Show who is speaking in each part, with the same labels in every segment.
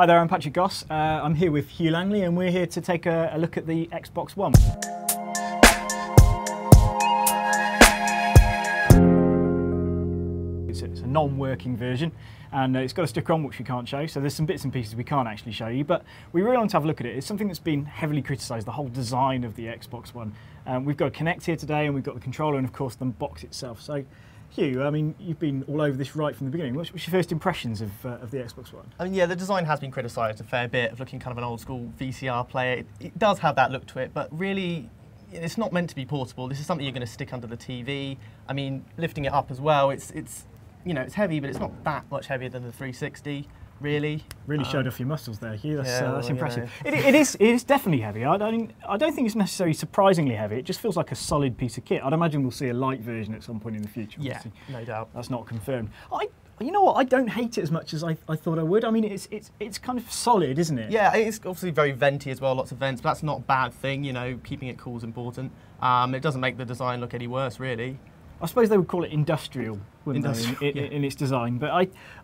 Speaker 1: Hi there, I'm Patrick Goss. I'm here with Hugh Langley and we're here to take a look at the Xbox One. It's a non-working version and it's got a sticker on which we can't show, so there's some bits and pieces we can't actually show you, but we really want to have a look at it. It's something that's been heavily criticised, the whole design of the Xbox One. We've got a Kinect here today and we've got the controller and of course the box itself. So Hugh, I mean, you've been all over this right from the beginning. What's your first impressions of the Xbox One?
Speaker 2: I mean, yeah, the design has been criticised a fair bit, of looking kind of an old school VCR player. It does have that look to it, but really, it's not meant to be portable. This is something you're going to stick under the TV. I mean, lifting it up as well, it's you know, it's heavy, but it's not that much heavier than the 360. Really
Speaker 1: showed off your muscles there, Hugh. That's,
Speaker 2: yeah,
Speaker 1: that's
Speaker 2: well,
Speaker 1: impressive. You know. It is definitely heavy. I don't think it's necessarily surprisingly heavy. It just feels like a solid piece of kit. I'd imagine we'll see a light version at some point in the future.
Speaker 2: Yeah,
Speaker 1: obviously.
Speaker 2: no doubt.
Speaker 1: That's not confirmed. You know what? I don't hate it as much as I thought I would. I mean, it's kind of solid, isn't it?
Speaker 2: Yeah, it's obviously very venty as well. Lots of vents, but that's not a bad thing. You know, keeping it cool is important. It doesn't make the design look any worse, really.
Speaker 1: I suppose they would call it industrial, wouldn't they, in its design? But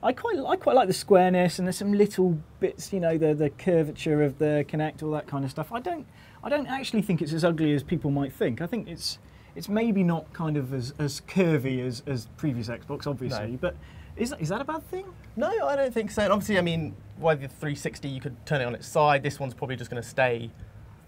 Speaker 1: I quite like the squareness, and there's some little bits, you know, the curvature of the Kinect, all that kind of stuff. I don't actually think it's as ugly as people might think. I think it's maybe not kind of as curvy as previous Xbox, obviously. No. But is that a bad thing? No,
Speaker 2: I don't think so. And obviously, I mean, while the 360 you could turn it on its side, this one's probably just going to stay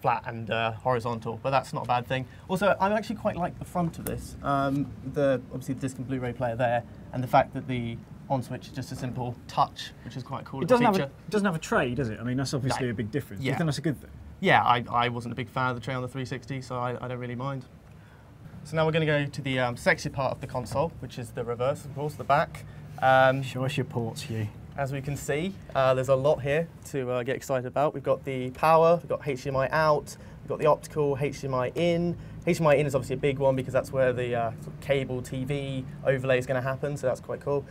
Speaker 2: flat and horizontal, but that's not a bad thing. Also, I actually quite like the front of this. Obviously the disc and Blu-ray player there, and the fact that the on switch is just a simple touch, which is quite cool.
Speaker 1: It doesn't have a tray, does it? I mean, that's obviously a big difference. Yeah. Do you think that's a good thing?
Speaker 2: Yeah, I wasn't a big fan of the tray on the 360, so I don't really mind. So now we're going to go to the sexy part of the console, which is the reverse, of course, the back.
Speaker 1: Show us your ports, Hugh.
Speaker 2: As we can see, there's a lot here to get excited about. We've got the power, we've got HDMI out, we've got the optical, HDMI in. HDMI in is obviously a big one because that's where the sort of cable TV overlay is going to happen, so that's quite cool.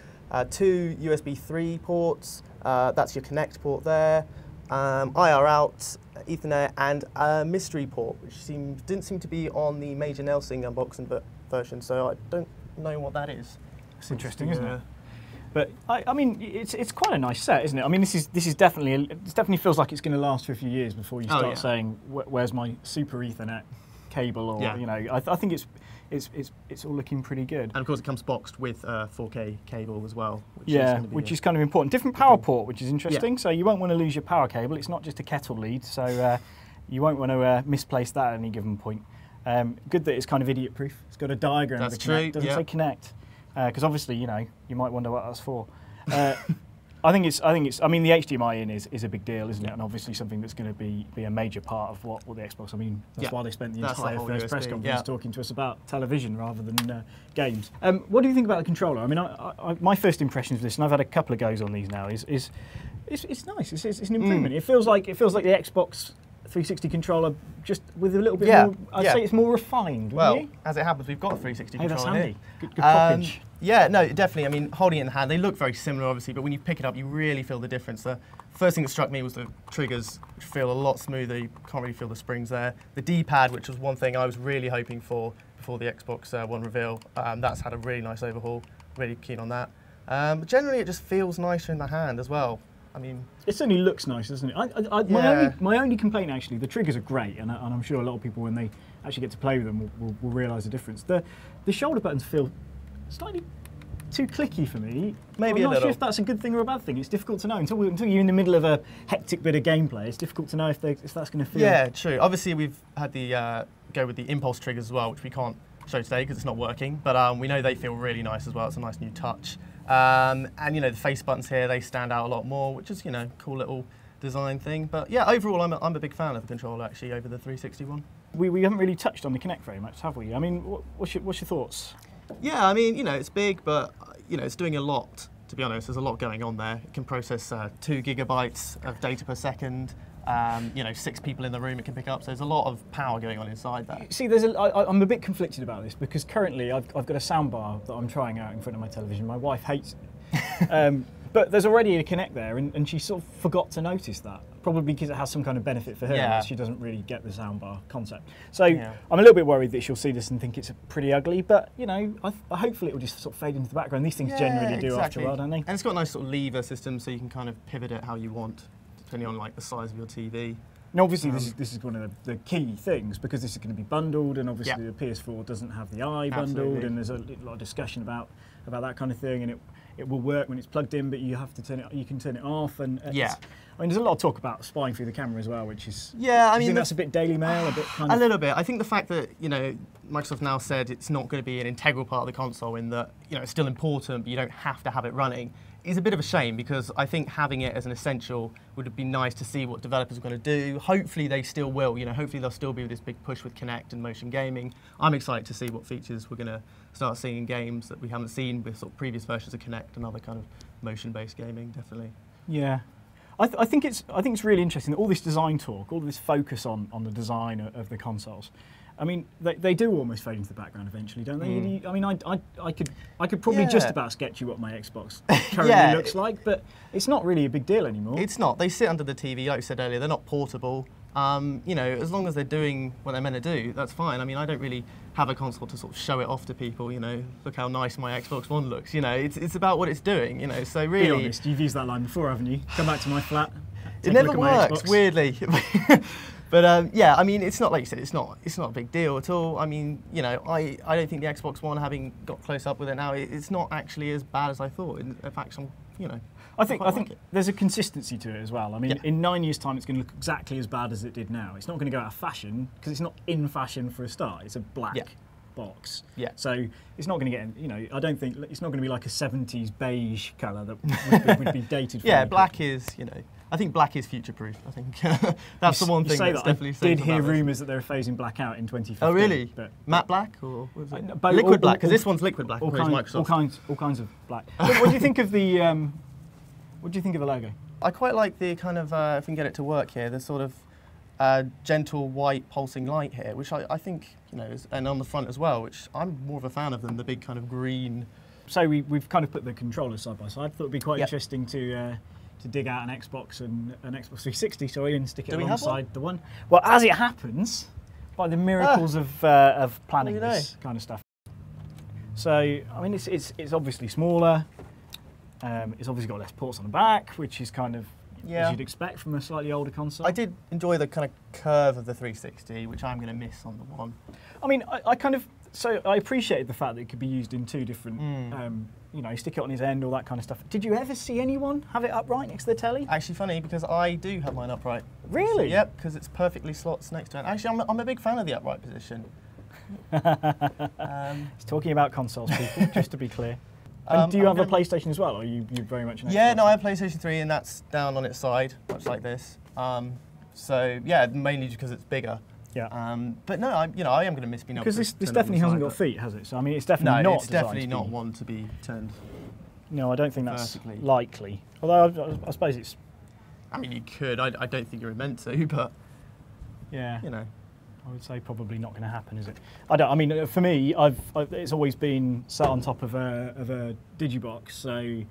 Speaker 2: 2 USB 3 ports, that's your Kinect port there. IR out, Ethernet, and a mystery port, which didn't seem to be on the Major Nelsing unboxing version, so I don't know what that is.
Speaker 1: It's interesting, isn't it? But I mean, it's quite a nice set, isn't it? I mean, this is definitely feels like it's going to last for a few years before you start saying, "Where's my Super Ethernet cable?" Or you know, I think it's all looking pretty good.
Speaker 2: And of course, it comes boxed with 4K cable as well.
Speaker 1: Which is kind of important. Different power port, which is interesting. Yeah. So you won't want to lose your power cable. It's not just a kettle lead, so you won't want to misplace that at any given point. Good that it's kind of idiot-proof. It's got a diagram.
Speaker 2: That's
Speaker 1: of the Kinect.
Speaker 2: true.
Speaker 1: Doesn't say Kinect. Because obviously, you know, you might wonder what that's for. I think it's. I mean, the HDMI in is a big deal, isn't it? And obviously, something that's going to be a major part of what the Xbox. I mean, that's why they spent the entire first press conference talking to us about television rather than games. What do you think about the controller? I mean, my first impressions of this, and I've had a couple of goes on these now, is it's nice. It's an improvement. It feels like the Xbox 360 controller, just with a little bit more. I'd say it's more refined.
Speaker 2: Well,
Speaker 1: you?
Speaker 2: As it happens, we've got a 360 controller.
Speaker 1: That's handy.
Speaker 2: Here.
Speaker 1: Good package.
Speaker 2: Yeah, no, definitely. I mean, holding it in the hand, they look very similar, obviously, but when you pick it up, you really feel the difference. The first thing that struck me was the triggers, which feel a lot smoother. You can't really feel the springs there. The D-pad, which was one thing I was really hoping for before the Xbox One reveal, that's had a really nice overhaul. Really keen on that. But generally, it just feels nicer in the hand as well. I mean,
Speaker 1: it certainly looks nice, doesn't it? My only complaint, actually, the triggers are great, and I'm sure a lot of people, when they actually get to play with them, will realise the difference. The shoulder buttons feel slightly too clicky for me.
Speaker 2: Maybe
Speaker 1: I'm not sure if that's a good thing or a bad thing. It's difficult to know until you're in the middle of a hectic bit of gameplay. It's difficult to know if that's going to feel.
Speaker 2: Yeah, true. Obviously, we've had the go with the impulse triggers as well, which we can't show today because it's not working. But we know they feel really nice as well. It's a nice new touch. And you know, the face buttons here, they stand out a lot more, which is, you know, cool little design thing. But yeah, overall, I'm a big fan of the controller actually over the 360 one.
Speaker 1: We haven't really touched on the Kinect very much, have we? I mean, what's your thoughts?
Speaker 2: Yeah, I mean, you know, it's big, but you know, it's doing a lot. To be honest, there's a lot going on there. It can process 2 gigabytes of data per second. You know, 6 people in the room it can pick up, so there's a lot of power going on inside that.
Speaker 1: See, I'm a bit conflicted about this because currently I've got a soundbar that I'm trying out in front of my television. My wife hates it. But there's already a Kinect there, and she sort of forgot to notice that. Probably because it has some kind of benefit for her, and she doesn't really get the soundbar concept. So I'm a little bit worried that she'll see this and think it's pretty ugly, but you know, hopefully it will just sort of fade into the background. These things generally do after a while, don't they?
Speaker 2: And it's got a nice sort of lever system, so you can kind of pivot it how you want. depending on like the size of your TV.
Speaker 1: And obviously, this is one of the key things, because this is going to be bundled, and obviously the PS4 doesn't have the Eye bundled, and there's a lot of discussion about that kind of thing, and it will work when it's plugged in, but you have to turn it. You can turn it off, and I mean, there's a lot of talk about spying through the camera as well, which is I mean, that's a bit Daily Mail, a bit kind of.
Speaker 2: A little bit. I think the fact that Microsoft now said it's not going to be an integral part of the console, in that it's still important, but you don't have to have it running, is a bit of a shame, because I think having it as an essential would be nice to see what developers are going to do. Hopefully they still will. Hopefully they'll still be with this big push with Kinect and motion gaming. I'm excited to see what features we're going to start seeing in games that we haven't seen with sort of previous versions of Kinect and other kind of motion-based gaming. Definitely.
Speaker 1: Yeah. I think it's really interesting that all this design talk, all this focus on the design of the consoles. I mean, they do almost fade into the background eventually, don't they? I mean, I could probably just about sketch you what my Xbox currently looks like, but it's not really a big deal anymore.
Speaker 2: It's not. They sit under the TV, like you said earlier. They're not portable. As long as they're doing what they're meant to do, that's fine. I mean, I don't really have a console to sort of show it off to people. Look how nice my Xbox One looks. It's about what it's doing. So really,
Speaker 1: be honest, you've used that line before, haven't you? Come back to my flat.
Speaker 2: It never works, weirdly. But I mean, it's not like you said. It's not a big deal at all. I mean, I don't think the Xbox One, having got close up with it now, it's not actually as bad as I thought. In fact,
Speaker 1: I think there's a consistency to it as well. I mean, in 9 years' time, it's going to look exactly as bad as it did now. It's not going to go out of fashion, because it's not in fashion for a start. It's a black box. Yeah. So it's not going to get. I don't think it's not going to be like a 70s beige colour that would be dated.
Speaker 2: Yeah, black is. I think black is future-proof. I think that's the one thing that's definitely safe.
Speaker 1: I did hear rumours that they're phasing black out in 2015.
Speaker 2: Oh, really?
Speaker 1: But
Speaker 2: matte black, or was it liquid black? Because this one's liquid black.
Speaker 1: All kinds of black. What do you think of the? What do you think of the logo?
Speaker 2: I quite like the kind of, if we can get it to work here, the sort of gentle white pulsing light here, which I think and on the front as well, which I'm more of a fan of than the big kind of green.
Speaker 1: So we've kind of put the controllers side by side. I thought it'd be quite interesting to dig out an Xbox and an Xbox 360, and stick it alongside the one. Well, as it happens, by the miracles of planning this kind of stuff. So I mean, it's obviously smaller. It's obviously got less ports on the back, which is kind of as you'd expect from a slightly older console.
Speaker 2: I did enjoy the kind of curve of the 360, which I'm going to miss on the one.
Speaker 1: I mean, I appreciated the fact that it could be used in two different, stick it on his end, all that kind of stuff. Did you ever see anyone have it upright next to the telly?
Speaker 2: Actually funny, because I do have mine upright.
Speaker 1: Really?
Speaker 2: So, yep, because it's perfectly slots next to it. Actually, I'm a big fan of the upright position.
Speaker 1: It's talking about consoles, people, just to be clear. And do you have a PlayStation as well, or are you very much an Xbox?
Speaker 2: Yeah, no, I have PlayStation 3, and that's down on its side, much like this. So yeah, mainly because it's bigger.
Speaker 1: Yeah.
Speaker 2: But no, I am going to miss being able to.
Speaker 1: Because this definitely hasn't got feet, has it? So I mean, it's definitely not.
Speaker 2: It's definitely not one to be turned.
Speaker 1: No, I don't think that's likely. Although I suppose it's.
Speaker 2: I mean, you could. I don't think you're meant to, but.
Speaker 1: Yeah. I would say probably not going to happen, is it? I mean, for me, it's always been sat on top of a Digibox, so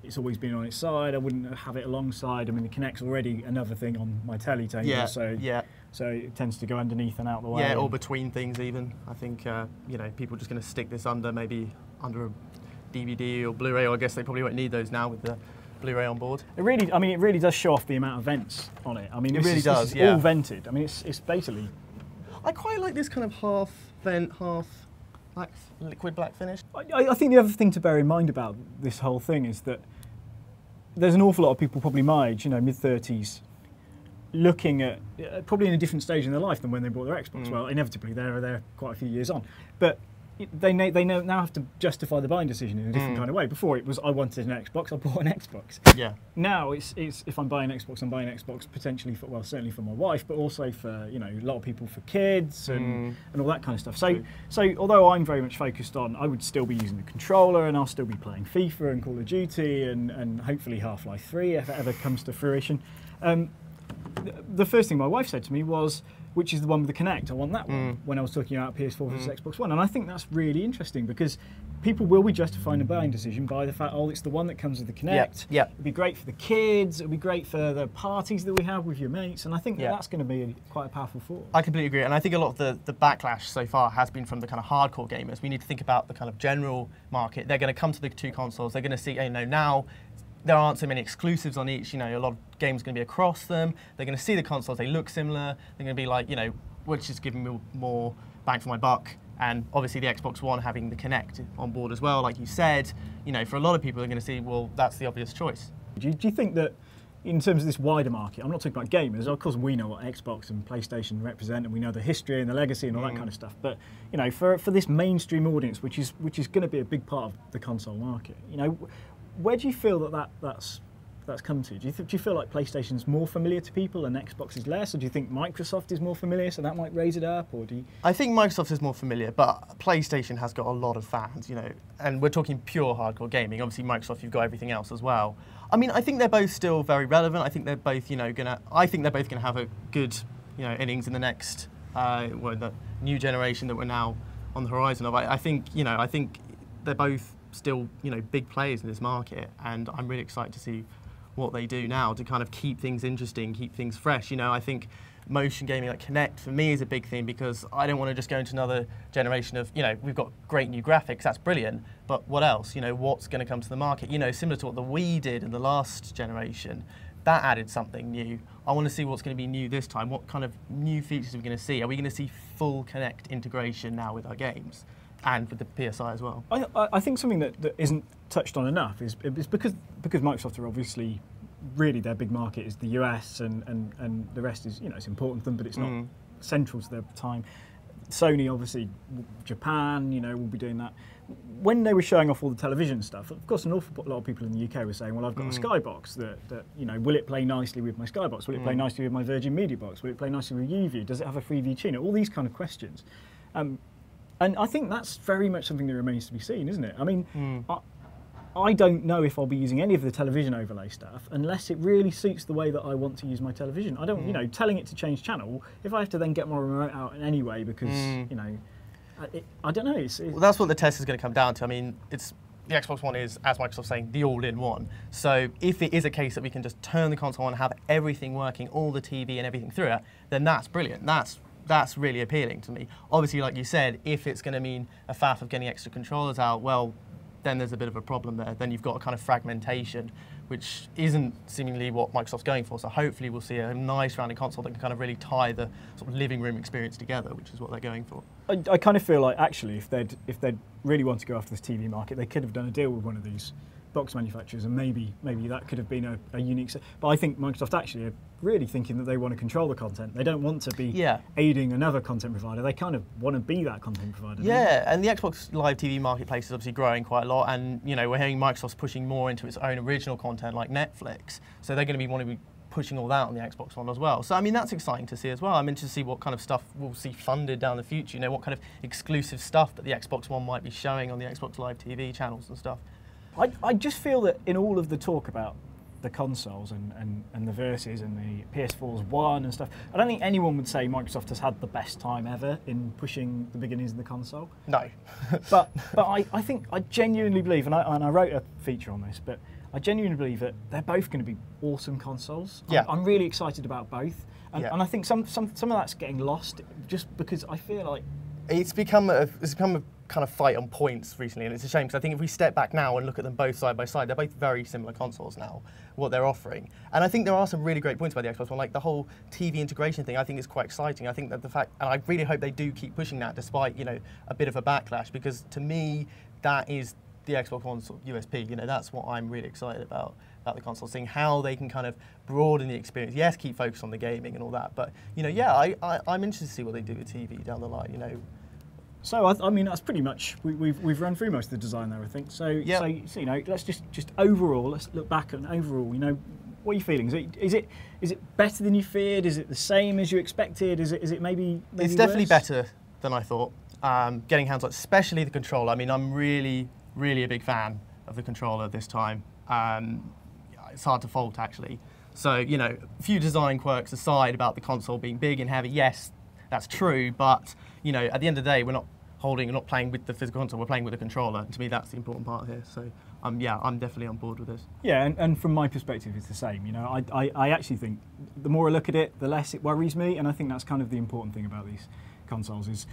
Speaker 1: it's always been on its side. I wouldn't have it alongside. I mean, the Kinect's already another thing on my telly table, so it tends to go underneath and out the way.
Speaker 2: Yeah, or between things even. I think people are just going to stick this under a DVD or Blu-ray, or I guess they probably won't need those now with the Blu-ray on board. It
Speaker 1: really does show off the amount of vents on it. I mean,
Speaker 2: it really does.
Speaker 1: All vented. I mean, it's basically.
Speaker 2: I quite like this kind of half vent, half black, liquid black finish.
Speaker 1: I think the other thing to bear in mind about this whole thing is that there's an awful lot of people, probably my age, mid-30s, looking at probably in a different stage in their life than when they bought their Xbox. Well, inevitably they're quite a few years on, but they now have to justify the buying decision in a different kind of way. Before it was, I wanted an Xbox, I bought an Xbox. Yeah. Now it's if I'm buying an Xbox, I'm buying an Xbox potentially for, well, certainly for my wife, but also for a lot of people, for kids and all that kind of stuff. So although I'm very much focused on, I would still be using the controller, and I'll still be playing FIFA and Call of Duty and hopefully Half-Life 3 if it ever comes to fruition. The first thing my wife said to me was, which is the one with the Kinect, I want that one, when I was talking about PS4 versus Xbox One. And I think that's really interesting, because people will be justifying a buying decision by the fact, it's the one that comes with the Kinect. Yeah. It'd be great for the kids, it'd be great for the parties that we have with your mates, and I think that's going to be quite a powerful force.
Speaker 2: I completely agree, and I think a lot of the backlash so far has been from the kind of hardcore gamers. We need to think about the kind of general market. They're going to come to the two consoles, they're going to see, now there aren't so many exclusives on each. You know, a lot of games are going to be across them. They're going to see the consoles. They look similar. They're going to be like, you know, which is giving me more bang for my buck. And obviously the Xbox One having the Kinect on board as well, like you said, you know, for a lot of people, they're going to see, well, that's the obvious choice.
Speaker 1: Do you think that in terms of this wider market, I'm not talking about gamers, of course we know what Xbox and PlayStation represent and we know the history and the legacy and all that kind of stuff, but you know, for this mainstream audience, which is going to be a big part of the console market, you know, where do you feel that's come to? Do you feel like PlayStation's more familiar to people and Xbox is less, or do you think Microsoft is more familiar, so that might raise it up, or do you?
Speaker 2: I think Microsoft is more familiar, but PlayStation has got a lot of fans, you know, and we're talking pure hardcore gaming. Obviously, Microsoft, you've got everything else as well. I mean, I think they're both still very relevant. I think they're both, you know, I think they're both gonna have a good, you know, innings in the next, the new generation that we're now on the horizon of. I think, you know, I think they're both still, you know, big players in this market, and I'm really excited to see what they do now to kind of keep things interesting, keep things fresh. You know, I think motion gaming like Kinect for me is a big thing because I don't want to just go into another generation of, you know, we've got great new graphics, that's brilliant, but what else? You know, what's going to come to the market? You know, similar to what the Wii did in the last generation, that added something new. I want to see what's going to be new this time. What kind of new features are we going to see? Are we going to see full Kinect integration now with our games? And with the PSI as well.
Speaker 1: I think something that isn't touched on enough is because Microsoft are obviously really their big market is the US and the rest is, you know, it's important to them, but it's not central to their time. Sony, obviously, Japan, you know, will be doing that. When they were showing off all the television stuff, of course, an awful lot of people in the UK were saying, well, I've got a Skybox that, you know, will it play nicely with my Skybox? Will it play nicely with my Virgin Media Box? Will it play nicely with UView? Does it have a FreeView tuner? All these kind of questions. And I think that's very much something that remains to be seen, isn't it? I mean, I don't know if I'll be using any of the television overlay stuff unless it really suits the way that I want to use my television. I don't, you know, telling it to change channel, if I have to then get my remote out in any way because, you know, I don't know.
Speaker 2: Well, that's what the test is going to come down to. I mean, the Xbox One is, as Microsoft's saying, the all-in-one. So if it is a case that we can just turn the console on and have everything working, all the TV and everything through it, then that's brilliant. That's really appealing to me. Obviously, like you said, if it's going to mean a faff of getting extra controllers out, well, then there's a bit of a problem there. Then you've got a kind of fragmentation, which isn't seemingly what Microsoft's going for. So hopefully we'll see a nice rounded console that can kind of really tie the sort of living room experience together, which is what they're going for.
Speaker 1: I kind of feel like actually if they'd really want to go after this TV market, they could have done a deal with one of these box manufacturers, and maybe that could have been a unique. But I think Microsoft actually are really thinking that they want to control the content. They don't want to be aiding another content provider. They kind of want to be that content provider.
Speaker 2: Yeah, and the Xbox Live TV marketplace is obviously growing quite a lot, and you know we're hearing Microsoft's pushing more into its own original content like Netflix. So they're going to be pushing all that on the Xbox One as well. So I mean that's exciting to see as well. I'm interested to see what kind of stuff we'll see funded down the future. You know, what kind of exclusive stuff that the Xbox One might be showing on the Xbox Live TV channels and stuff.
Speaker 1: I just feel that in all of the talk about the consoles and the Versus and the PS4's One and stuff, I don't think anyone would say Microsoft has had the best time ever in pushing the beginnings of the console.
Speaker 2: No.
Speaker 1: but I think, I genuinely believe, and I wrote a feature on this, but I genuinely believe that they're both going to be awesome consoles.
Speaker 2: Yeah.
Speaker 1: I'm really excited about both. And I think some of that's getting lost just because I feel like
Speaker 2: it's become a kind of fight on points recently, and it's a shame because I think if we step back now and look at them both side by side, they're both very similar consoles now, what they're offering. And I think there are some really great points about the Xbox One, like the whole TV integration thing I think is quite exciting. I think that the fact, and I really hope they do keep pushing that despite, you know, a bit of a backlash, because to me, that is the Xbox One's sort of USP. You know, that's what I'm really excited about the console, seeing how they can kind of broaden the experience. Yes, keep focused on the gaming and all that, but, you know, yeah, I'm interested to see what they do with TV down the line, you know.
Speaker 1: So I mean that's pretty much we've run through most of the design there, I think. So so you know, let's just overall, let's look back and overall, you know, what are you feeling? Is it better than you feared? Is it the same as you expected? Is it maybe
Speaker 2: it's definitely better than I thought. Getting hands on, especially the controller. I mean, I'm really a big fan of the controller this time. It's hard to fault actually. So you know, a few design quirks aside about the console being big and heavy. Yes, that's true, but you know, at the end of the day, we're not playing with the physical console, we're playing with the controller. And to me, that's the important part here. So, yeah, I'm definitely on board with this.
Speaker 1: Yeah, and from my perspective, it's the same. You know, I actually think the more I look at it, the less it worries me, and I think that's kind of the important thing about these consoles is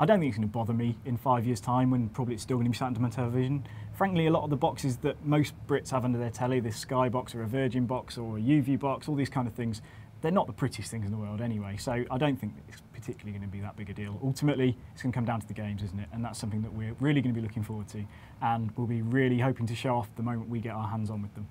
Speaker 1: I don't think it's going to bother me in 5 years' time when probably it's still going to be sat under my television. Frankly, a lot of the boxes that most Brits have under their telly, this Sky box or a Virgin box or a UV box, all these kind of things, they're not the prettiest things in the world anyway. So I don't think it's particularly going to be that big a deal. Ultimately, it's going to come down to the games, isn't it? And that's something that we're really going to be looking forward to, and we'll be really hoping to show off the moment we get our hands on with them.